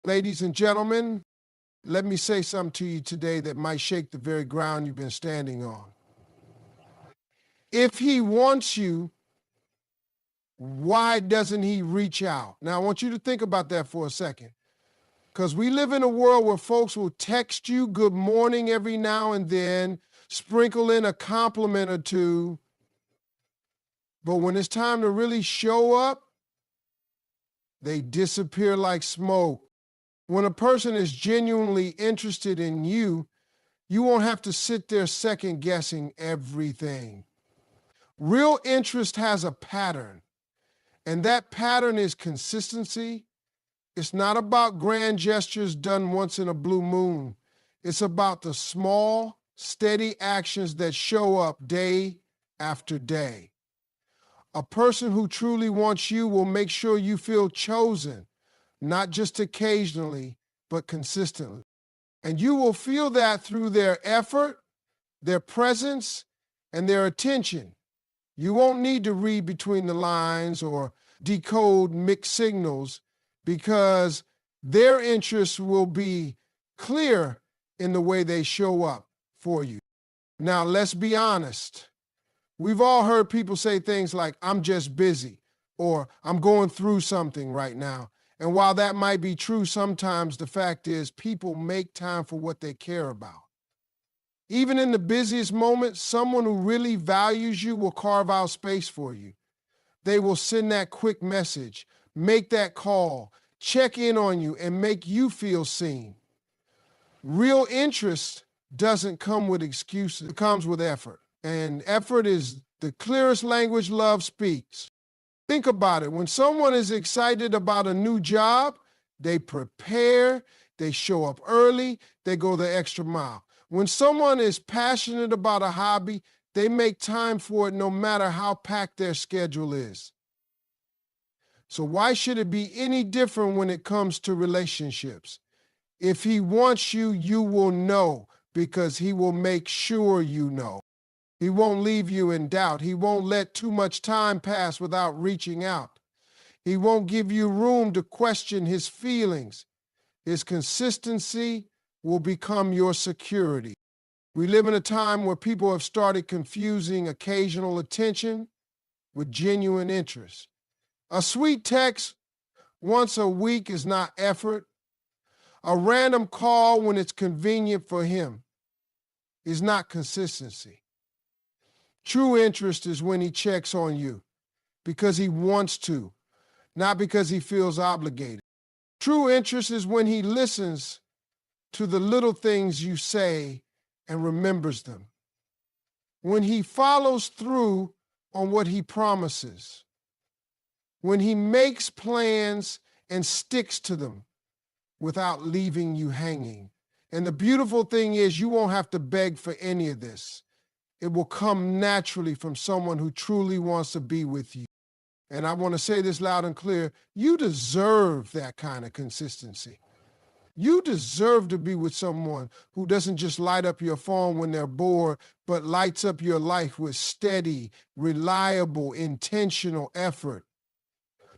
Ladies and gentlemen, let me say something to you today that might shake the very ground you've been standing on. If he wants you, why doesn't he reach out? Now, I want you to think about that for a second, because we live in a world where folks will text you good morning every now and then, sprinkle in a compliment or two, but when it's time to really show up, they disappear like smoke. When a person is genuinely interested in you, you won't have to sit there second guessing everything. Real interest has a pattern, and that pattern is consistency. It's not about grand gestures done once in a blue moon. It's about the small, steady actions that show up day after day. A person who truly wants you will make sure you feel chosen, not just occasionally, but consistently. And you will feel that through their effort, their presence, and their attention. You won't need to read between the lines or decode mixed signals, because their interests will be clear in the way they show up for you. Now, let's be honest. We've all heard people say things like, I'm just busy, or I'm going through something right now. And while that might be true sometimes, the fact is people make time for what they care about. Even in the busiest moments, someone who really values you will carve out space for you. They will send that quick message, make that call, check in on you, and make you feel seen. Real interest doesn't come with excuses. It comes with effort. And effort is the clearest language love speaks. Think about it. When someone is excited about a new job, they prepare, they show up early, they go the extra mile. When someone is passionate about a hobby, they make time for it no matter how packed their schedule is. So why should it be any different when it comes to relationships? If he wants you, you will know, because he will make sure you know. He won't leave you in doubt. He won't let too much time pass without reaching out. He won't give you room to question his feelings. His consistency will become your security. We live in a time where people have started confusing occasional attention with genuine interest. A sweet text once a week is not effort. A random call when it's convenient for him is not consistency. True interest is when he checks on you because he wants to, not because he feels obligated. True interest is when he listens to the little things you say and remembers them. When he follows through on what he promises. When he makes plans and sticks to them without leaving you hanging. And the beautiful thing is, you won't have to beg for any of this. It will come naturally from someone who truly wants to be with you. And I want to say this loud and clear. You deserve that kind of consistency. You deserve to be with someone who doesn't just light up your phone when they're bored, but lights up your life with steady, reliable, intentional effort.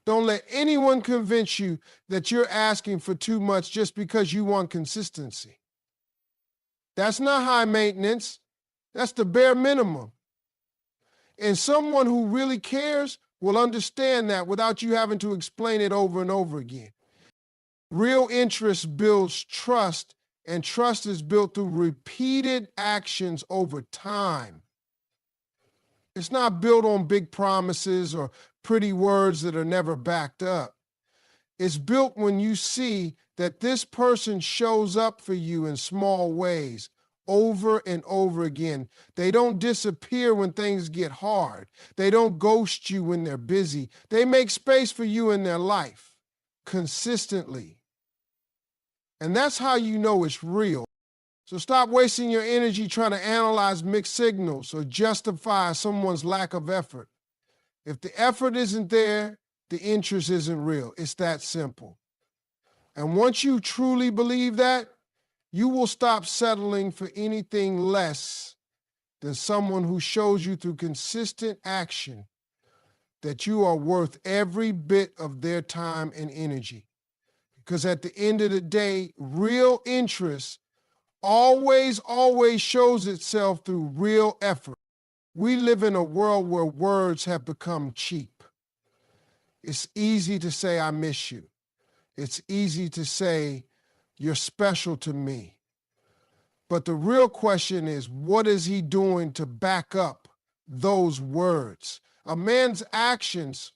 Don't let anyone convince you that you're asking for too much just because you want consistency. That's not high maintenance. That's the bare minimum. And someone who really cares will understand that without you having to explain it over and over again. Real interest builds trust, and trust is built through repeated actions over time. It's not built on big promises or pretty words that are never backed up. It's built when you see that this person shows up for you in small ways, over and over again. They don't disappear when things get hard. They don't ghost you when they're busy. They make space for you in their life consistently. And that's how you know it's real. So stop wasting your energy trying to analyze mixed signals or justify someone's lack of effort. If the effort isn't there, the interest isn't real. It's that simple. And once you truly believe that, you will stop settling for anything less than someone who shows you through consistent action that you are worth every bit of their time and energy. Because at the end of the day, real interest always shows itself through real effort. We live in a world where words have become cheap. It's easy to say, I miss you. It's easy to say, you're special to me. But the real question is, what is he doing to back up those words? A man's actions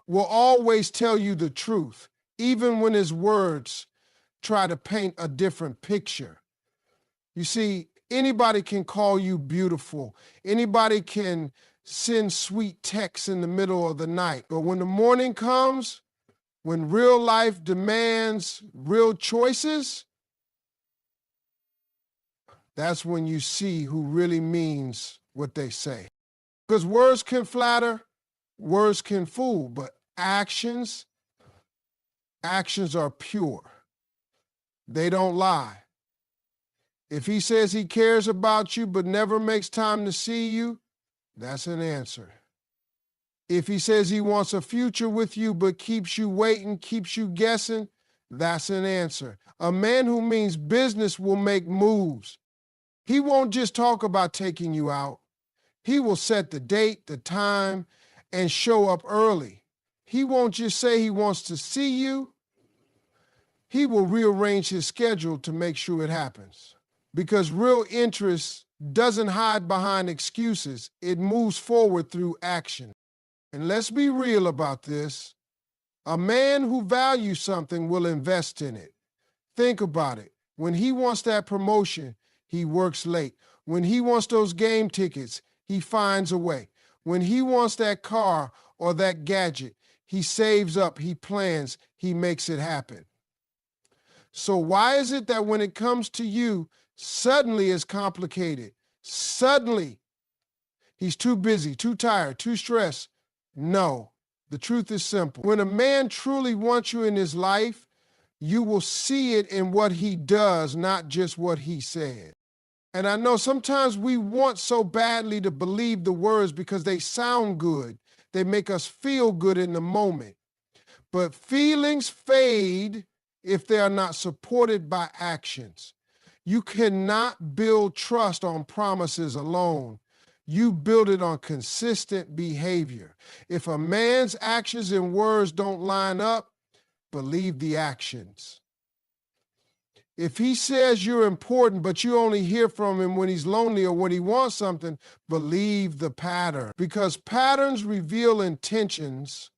will always tell you the truth, even when his words try to paint a different picture. You see, anybody can call you beautiful. Anybody can send sweet texts in the middle of the night. But when the morning comes, when real life demands real choices, that's when you see who really means what they say. Because words can flatter, words can fool, but actions are pure. They don't lie. If he says he cares about you but never makes time to see you, that's an answer. If he says he wants a future with you but keeps you waiting, keeps you guessing, that's an answer. A man who means business will make moves. He won't just talk about taking you out. He will set the date, the time, and show up early. He won't just say he wants to see you. He will rearrange his schedule to make sure it happens. Because real interest doesn't hide behind excuses. It moves forward through action. And let's be real about this. A man who values something will invest in it. Think about it. When he wants that promotion, he works late. When he wants those game tickets, he finds a way. When he wants that car or that gadget, he saves up, he plans, he makes it happen. So why is it that when it comes to you, suddenly it's complicated? Suddenly, he's too busy, too tired, too stressed. No, the truth is simple. When a man truly wants you in his life, you will see it in what he does, not just what he said. And I know sometimes we want so badly to believe the words because they sound good. They make us feel good in the moment. But feelings fade if they are not supported by actions. You cannot build trust on promises alone. You build it on consistent behavior. If a man's actions and words don't line up, believe the actions. If he says you're important, but you only hear from him when he's lonely or when he wants something, believe the pattern. Because patterns reveal intentions,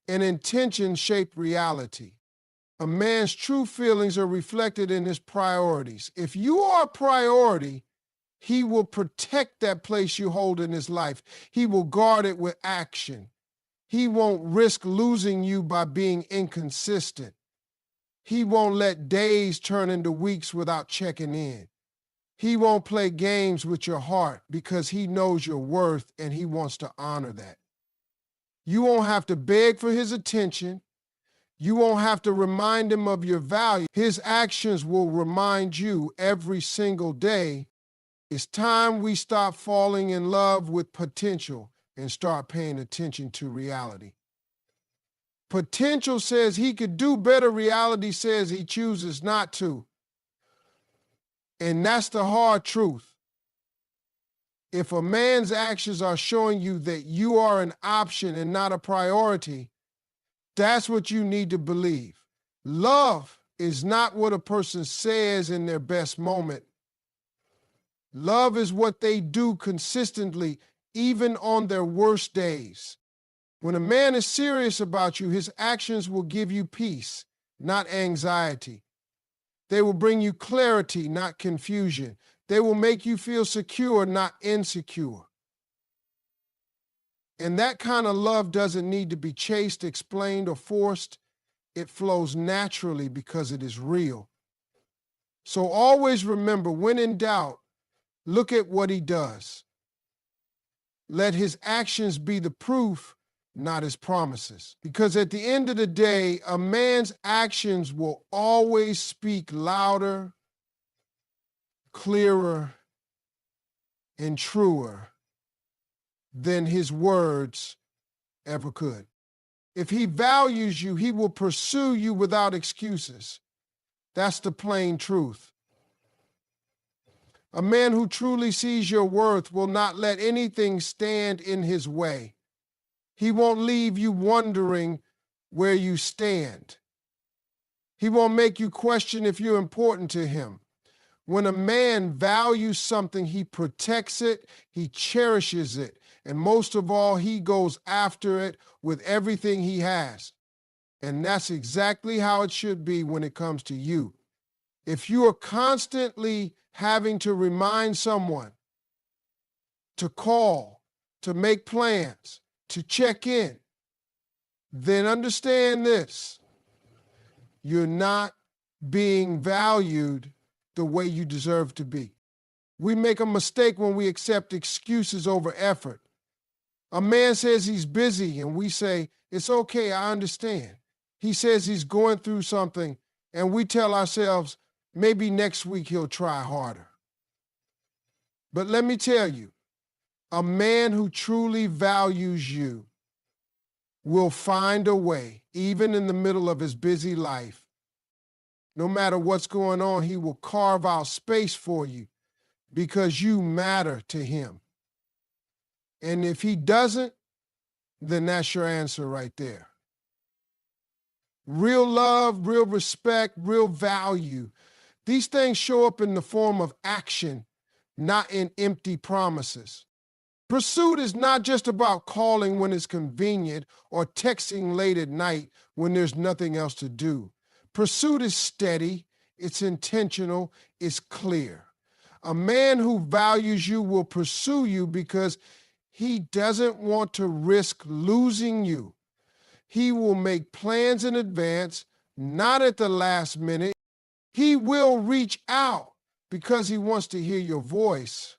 and intentions shape reality. A man's true feelings are reflected in his priorities. If you are a priority, he will protect that place you hold in his life. He will guard it with action. He won't risk losing you by being inconsistent. He won't let days turn into weeks without checking in. He won't play games with your heart because he knows your worth and he wants to honor that. You won't have to beg for his attention. You won't have to remind him of your value. His actions will remind you every single day. It's time we stop falling in love with potential and start paying attention to reality. Potential says he could do better. Reality says he chooses not to. And that's the hard truth. If a man's actions are showing you that you are an option and not a priority, that's what you need to believe. Love is not what a person says in their best moment. Love is what they do consistently, even on their worst days. When a man is serious about you, his actions will give you peace, not anxiety. They will bring you clarity, not confusion. They will make you feel secure, not insecure. And that kind of love doesn't need to be chased, explained, or forced. It flows naturally because it is real. So always remember, when in doubt, look at what he does. Let his actions be the proof, not his promises. Because at the end of the day, a man's actions will always speak louder, clearer, and truer than his words ever could. If he values you, he will pursue you without excuses. That's the plain truth. A man who truly sees your worth will not let anything stand in his way. He won't leave you wondering where you stand. He won't make you question if you're important to him. When a man values something, he protects it, he cherishes it, and most of all, he goes after it with everything he has. And that's exactly how it should be when it comes to you. If you are constantly having to remind someone to call, to make plans, to check in, then understand this: you're not being valued the way you deserve to be. We make a mistake when we accept excuses over effort. A man says he's busy and we say, it's okay, I understand. He says he's going through something and we tell ourselves, maybe next week he'll try harder. But let me tell you, a man who truly values you will find a way, even in the middle of his busy life. No matter what's going on, he will carve out space for you because you matter to him. And if he doesn't, then that's your answer right there. Real love, real respect, real value. These things show up in the form of action, not in empty promises. Pursuit is not just about calling when it's convenient or texting late at night when there's nothing else to do. Pursuit is steady, it's intentional, it's clear. A man who values you will pursue you because he doesn't want to risk losing you. He will make plans in advance, not at the last minute. He will reach out because he wants to hear your voice,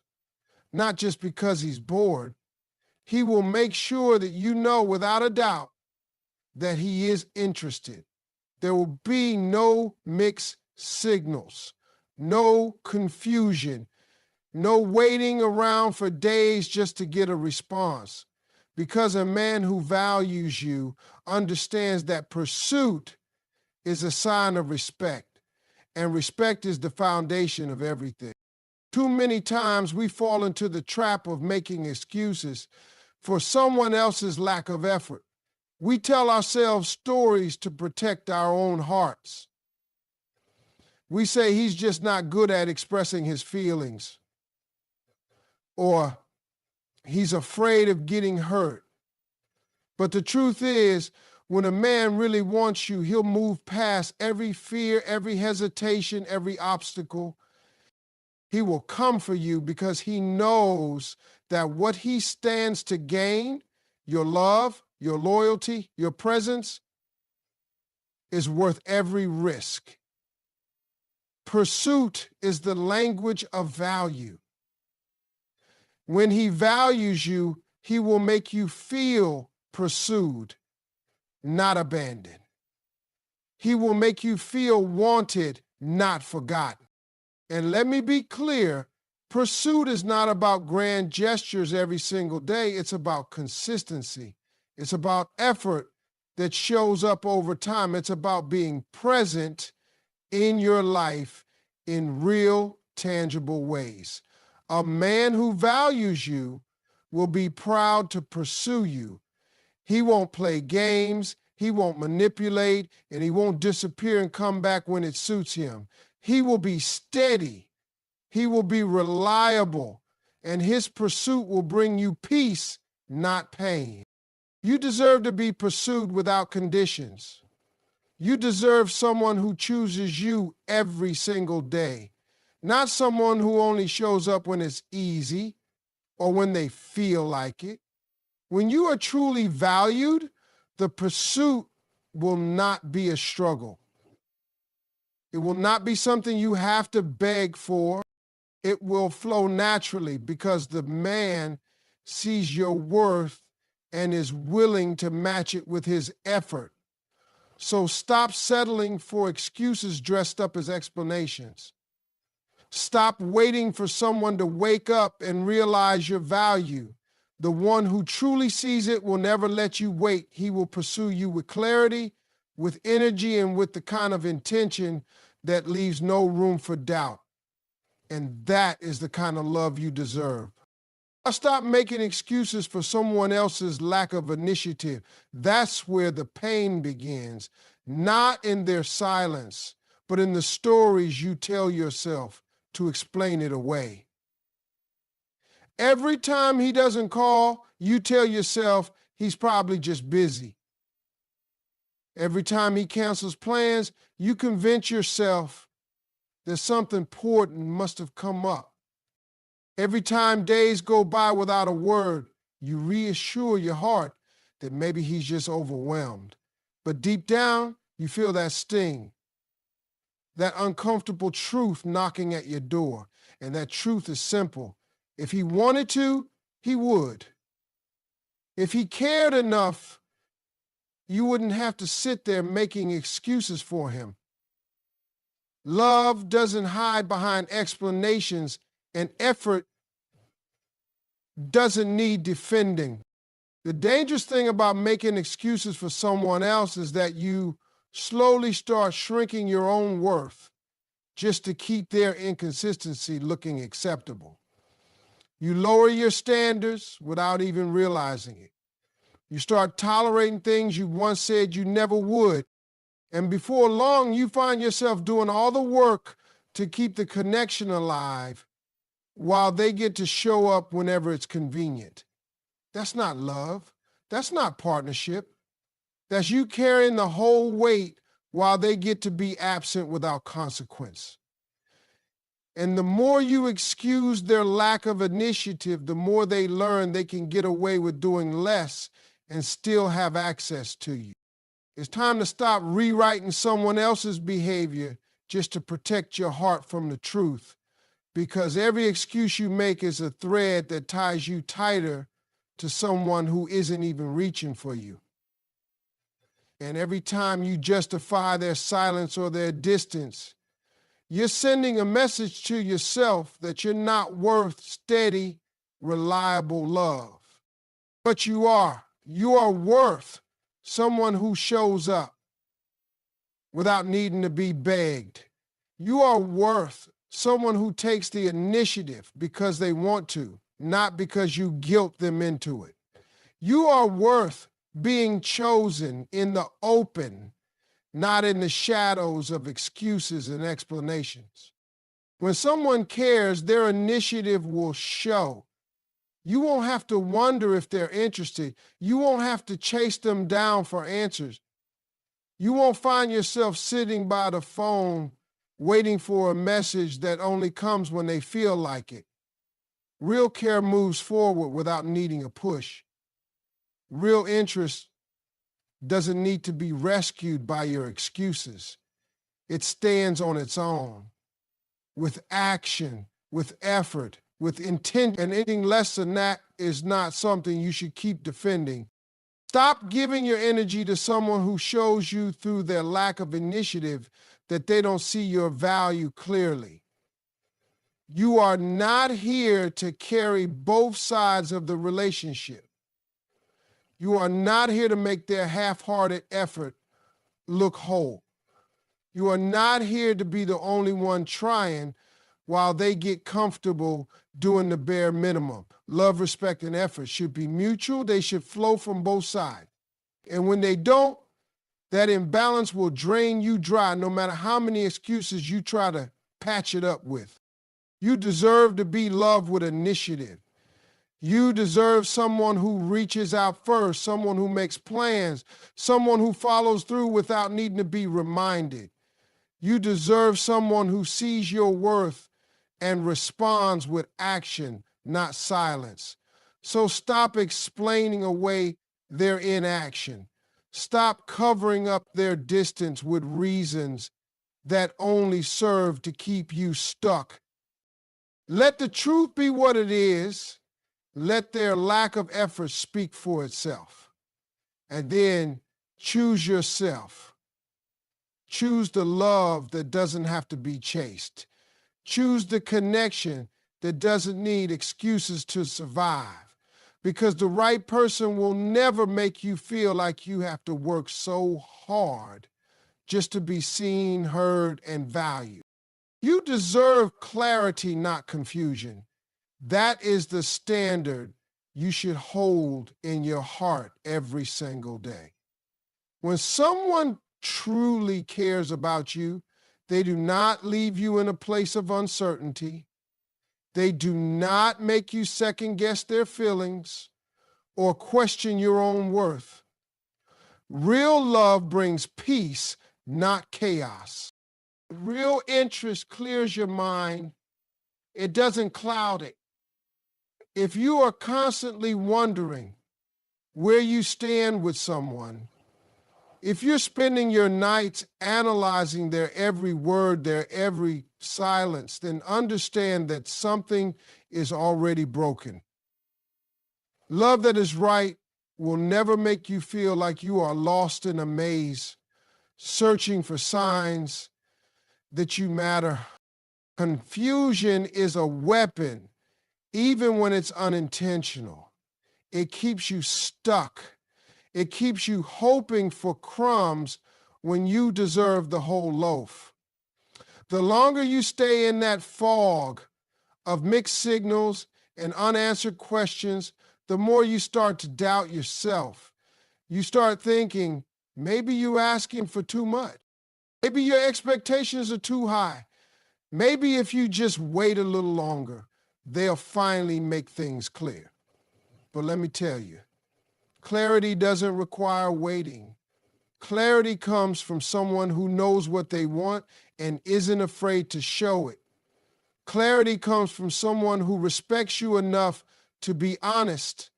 not just because he's bored. He will make sure that you know without a doubt that he is interested. There will be no mixed signals, no confusion, no waiting around for days just to get a response. Because a man who values you understands that pursuit is a sign of respect, and respect is the foundation of everything. Too many times we fall into the trap of making excuses for someone else's lack of effort. We tell ourselves stories to protect our own hearts. We say he's just not good at expressing his feelings, or he's afraid of getting hurt. But the truth is, when a man really wants you, he'll move past every fear, every hesitation, every obstacle. He will come for you because he knows that what he stands to gain, your love, your loyalty, your presence, is worth every risk. Pursuit is the language of value. When he values you, he will make you feel pursued, not abandoned. He will make you feel wanted, not forgotten. And let me be clear, pursuit is not about grand gestures every single day. It's about consistency. It's about effort that shows up over time. It's about being present in your life in real, tangible ways. A man who values you will be proud to pursue you. He won't play games, he won't manipulate, and he won't disappear and come back when it suits him. He will be steady, he will be reliable, and his pursuit will bring you peace, not pain. You deserve to be pursued without conditions. You deserve someone who chooses you every single day, not someone who only shows up when it's easy or when they feel like it. When you are truly valued, the pursuit will not be a struggle. It will not be something you have to beg for. It will flow naturally because the man sees your worth and is willing to match it with his effort. So stop settling for excuses dressed up as explanations. Stop waiting for someone to wake up and realize your value. The one who truly sees it will never let you wait. He will pursue you with clarity, with energy, and with the kind of intention that leaves no room for doubt. And that is the kind of love you deserve. Stop making excuses for someone else's lack of initiative. That's where the pain begins, not in their silence, but in the stories you tell yourself to explain it away. Every time he doesn't call, you tell yourself he's probably just busy. Every time he cancels plans, you convince yourself that something important must have come up. Every time days go by without a word, you reassure your heart that maybe he's just overwhelmed. But deep down, you feel that sting, that uncomfortable truth knocking at your door. And that truth is simple. If he wanted to, he would. If he cared enough, you wouldn't have to sit there making excuses for him. Love doesn't hide behind explanations, and effort doesn't need defending. The dangerous thing about making excuses for someone else is that you slowly start shrinking your own worth just to keep their inconsistency looking acceptable. You lower your standards without even realizing it. You start tolerating things you once said you never would. And before long, you find yourself doing all the work to keep the connection alive while they get to show up whenever it's convenient. That's not love. That's not partnership. That's you carrying the whole weight while they get to be absent without consequence. And the more you excuse their lack of initiative, the more they learn they can get away with doing less and still have access to you. It's time to stop rewriting someone else's behavior just to protect your heart from the truth, because every excuse you make is a thread that ties you tighter to someone who isn't even reaching for you. And every time you justify their silence or their distance, you're sending a message to yourself that you're not worth steady, reliable love. But you are. You are worth someone who shows up without needing to be begged. You are worth someone who takes the initiative because they want to, not because you guilt them into it. You are worth being chosen in the open, not in the shadows of excuses and explanations. When someone cares, their initiative will show. You won't have to wonder if they're interested. You won't have to chase them down for answers. You won't find yourself sitting by the phone waiting for a message that only comes when they feel like it. Real care moves forward without needing a push. Real interest doesn't need to be rescued by your excuses. It stands on its own, with action, with effort, with intent, and anything less than that is not something you should keep defending. Stop giving your energy to someone who shows you through their lack of initiative that they don't see your value clearly. You are not here to carry both sides of the relationship. You are not here to make their half-hearted effort look whole. You are not here to be the only one trying while they get comfortable doing the bare minimum. Love, respect, and effort should be mutual. They should flow from both sides. And when they don't, that imbalance will drain you dry no matter how many excuses you try to patch it up with. You deserve to be loved with initiative. You deserve someone who reaches out first, someone who makes plans, someone who follows through without needing to be reminded. You deserve someone who sees your worth and responds with action, not silence. So stop explaining away their inaction. Stop covering up their distance with reasons that only serve to keep you stuck. Let the truth be what it is. Let their lack of effort speak for itself. And then choose yourself. Choose the love that doesn't have to be chased. Choose the connection that doesn't need excuses to survive. because the right person will never make you feel like you have to work so hard just to be seen, heard, and valued. You deserve clarity, not confusion. That is the standard you should hold in your heart every single day. When someone truly cares about you, they do not leave you in a place of uncertainty. They do not make you second guess their feelings or question your own worth. Real love brings peace, not chaos. Real interest clears your mind. It doesn't cloud it. If you are constantly wondering where you stand with someone, if you're spending your nights analyzing their every word, their every silence, then understand that something is already broken. Love that is right will never make you feel like you are lost in a maze, searching for signs that you matter. Confusion is a weapon, even when it's unintentional. It keeps you stuck. It keeps you hoping for crumbs when you deserve the whole loaf. The longer you stay in that fog of mixed signals and unanswered questions, the more you start to doubt yourself. You start thinking, maybe you're asking for too much. Maybe your expectations are too high. Maybe if you just wait a little longer, they'll finally make things clear. But let me tell you, clarity doesn't require waiting. Clarity comes from someone who knows what they want and isn't afraid to show it. Clarity comes from someone who respects you enough to be honest,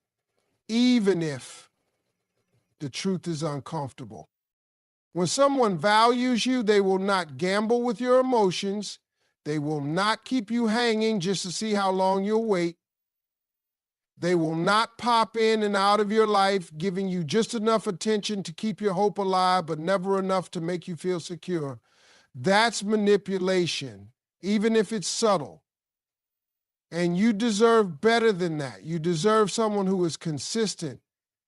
even if the truth is uncomfortable. When someone values you, they will not gamble with your emotions. They will not keep you hanging just to see how long you'll wait. They will not pop in and out of your life, giving you just enough attention to keep your hope alive, but never enough to make you feel secure. That's manipulation, even if it's subtle. And you deserve better than that. You deserve someone who is consistent,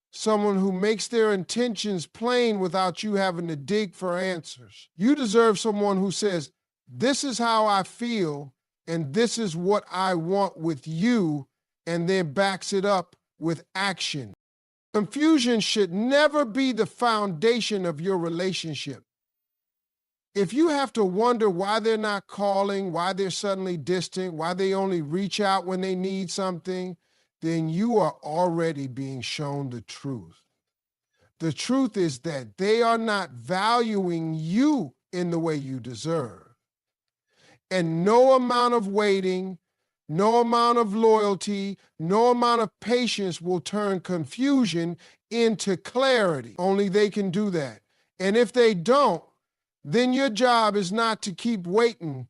someone who makes their intentions plain without you having to dig for answers. You deserve someone who says, this is how I feel, and this is what I want with you, and then backs it up with action. Confusion should never be the foundation of your relationship. If you have to wonder why they're not calling, why they're suddenly distant, why they only reach out when they need something, then you are already being shown the truth. The truth is that they are not valuing you in the way you deserve. And no amount of waiting, no amount of loyalty, no amount of patience will turn confusion into clarity. Only they can do that. And if they don't, then your job is not to keep waiting.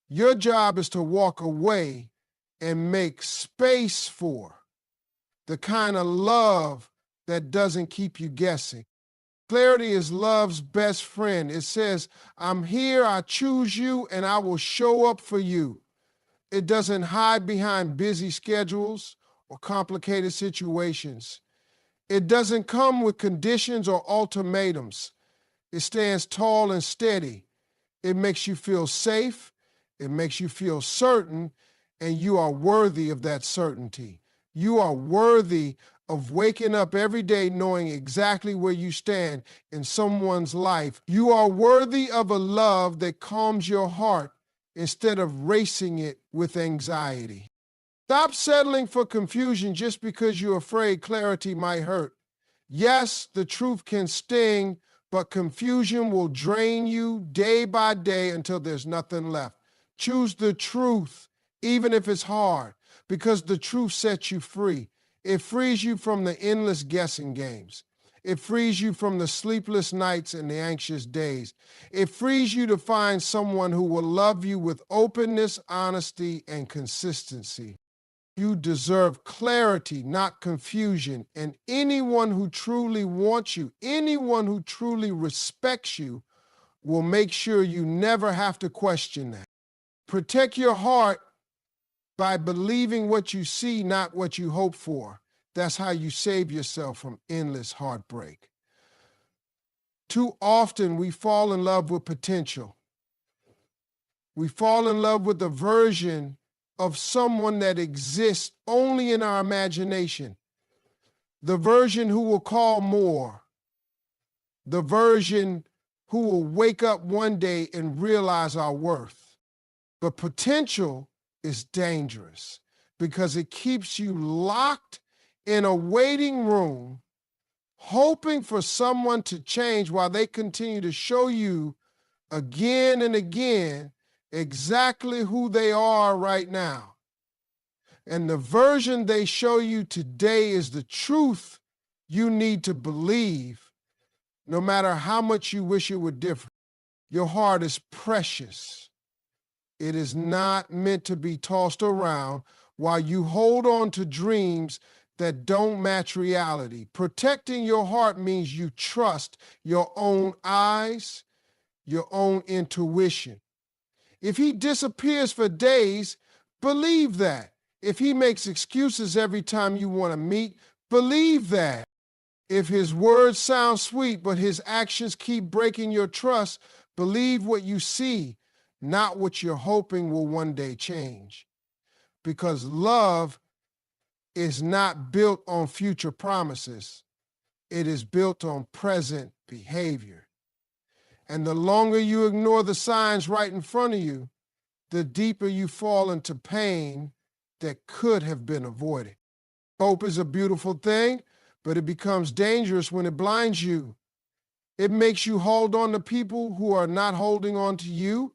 Your job is to walk away and make space for the kind of love that doesn't keep you guessing. Clarity is love's best friend. It says, I'm here, I choose you, and I will show up for you. It doesn't hide behind busy schedules or complicated situations. It doesn't come with conditions or ultimatums. It stands tall and steady. It makes you feel safe. It makes you feel certain, and you are worthy of that certainty. You are worthy of waking up every day knowing exactly where you stand in someone's life. You are worthy of a love that calms your heart instead of racing it with anxiety. Stop settling for confusion just because you're afraid clarity might hurt. Yes, the truth can sting, but confusion will drain you day by day until there's nothing left. Choose the truth, even if it's hard, because the truth sets you free. It frees you from the endless guessing games. It frees you from the sleepless nights and the anxious days. It frees you to find someone who will love you with openness, honesty, and consistency. You deserve clarity, not confusion. And anyone who truly wants you, anyone who truly respects you, will make sure you never have to question that. Protect your heart by believing what you see, not what you hope for. That's how you save yourself from endless heartbreak. Too often we fall in love with potential. We fall in love with a version of someone that exists only in our imagination. The version who will call more. The version who will wake up one day and realize our worth. But potential is dangerous because it keeps you locked in a waiting room, hoping for someone to change while they continue to show you again and again exactly who they are right now. And the version they show you today is the truth you need to believe, no matter how much you wish it were different. Your heart is precious. It is not meant to be tossed around while you hold on to dreams that don't match reality. Protecting your heart means you trust your own eyes, your own intuition. If he disappears for days, believe that. If he makes excuses every time you want to meet, believe that. If his words sound sweet, but his actions keep breaking your trust, believe what you see, not what you're hoping will one day change. Because love is not built on future promises. It is built on present behavior. And the longer you ignore the signs right in front of you, the deeper you fall into pain that could have been avoided. Hope is a beautiful thing, but it becomes dangerous when it blinds you. It makes you hold on to people who are not holding on to you.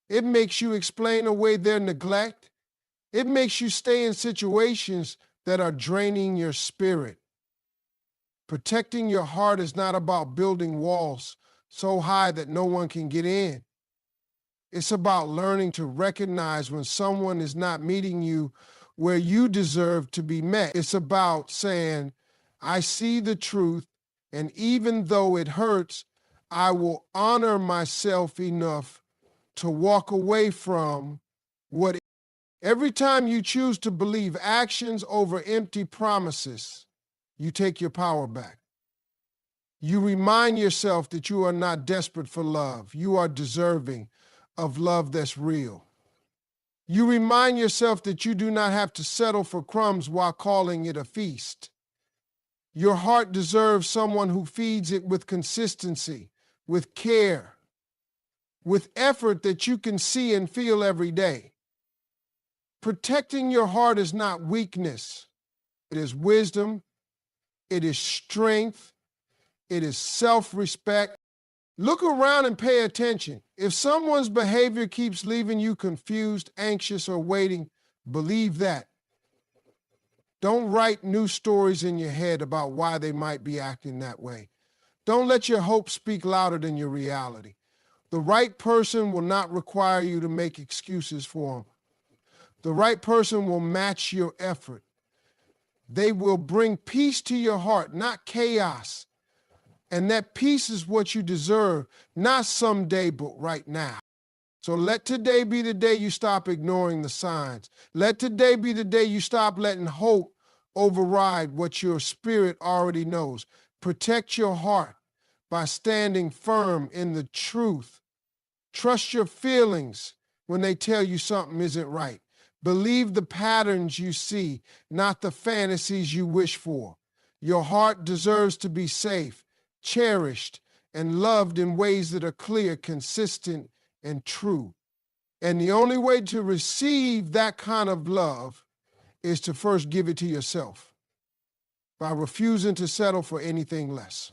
It makes you explain away their neglect. It makes you stay in situations that are draining your spirit. Protecting your heart is not about building walls so high that no one can get in. It's about learning to recognize when someone is not meeting you where you deserve to be met. It's about saying, I see the truth, and even though it hurts, I will honor myself enough to walk away from what. Every time you choose to believe actions over empty promises, you take your power back. You remind yourself that you are not desperate for love. You are deserving of love that's real. You remind yourself that you do not have to settle for crumbs while calling it a feast. Your heart deserves someone who feeds it with consistency, with care, with effort that you can see and feel every day. Protecting your heart is not weakness. It is wisdom. It is strength. It is self-respect. Look around and pay attention. If someone's behavior keeps leaving you confused, anxious, or waiting, believe that. Don't write new stories in your head about why they might be acting that way. Don't let your hope speak louder than your reality. The right person will not require you to make excuses for them. The right person will match your effort. They will bring peace to your heart, not chaos. And that peace is what you deserve, not someday, but right now. So let today be the day you stop ignoring the signs. Let today be the day you stop letting hope override what your spirit already knows. Protect your heart by standing firm in the truth. Trust your feelings when they tell you something isn't right. Believe the patterns you see, not the fantasies you wish for. Your heart deserves to be safe, cherished, and loved in ways that are clear, consistent, and true. And the only way to receive that kind of love is to first give it to yourself by refusing to settle for anything less.